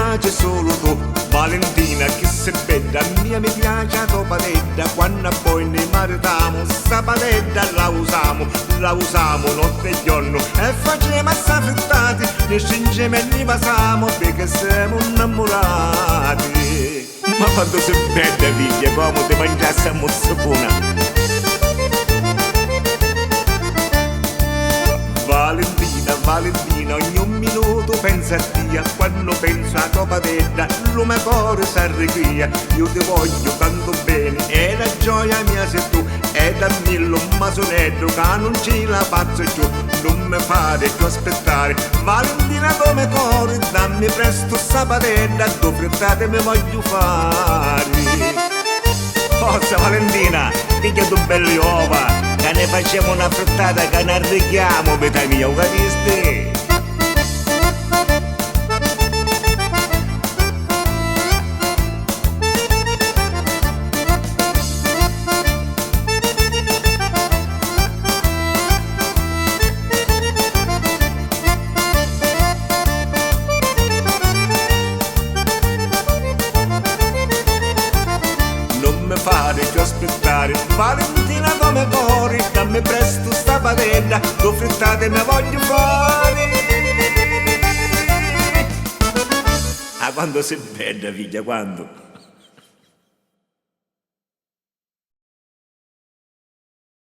piace solo tu. Valentina che sei bella, mia mi piace la tua padella. Quando poi ne maritiamo, sta padella la usiamo notte e giorno e facciamo assai frittati, ne stringiamo e ne pasiamo perché siamo innamorati. Ma quando sei bella figlia, come ti mangiassi a mozzapuna. Valentina, ogni minuto pensa a Dio. Quando penso a tua padella, il mio cuore si arreghia. Io ti voglio tanto bene e la gioia mia sei tu. E da mille un masonetto che non ce la faccio giù. Non mi fare più aspettare, Valentina come cuore, dammi presto sta padella, due frittate mi voglio fare. Forza Valentina, figlia tu belli uova, che ne facciamo una frittata che ne arreghiamo, vita mia, capisti? Fare più aspettare, Valentina come cuore, dammi presto sta padella, due frittate me voglio fare. Ah, quando sei bella figlia, quando?